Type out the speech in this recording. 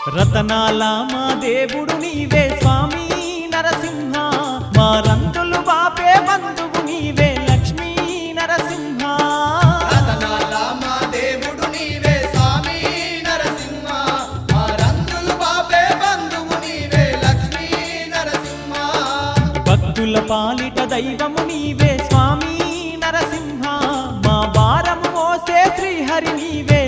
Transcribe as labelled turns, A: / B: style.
A: రతనాల మా దేవుడు నీవే స్వామి నరసింహ, మా రంతులు బాపే బంధువు నీవే లక్ష్మీ నరసింహ.
B: రతనాల మా దేవుడు నీవే స్వామి నరసింహ, మా రంతులు బాపే బంధువు నీవే లక్ష్మీ నరసింహ.
A: భక్తుల పాలిట దైవము నీవే స్వామి నరసింహ, మా భారము మోసే శ్రీహరి నీవే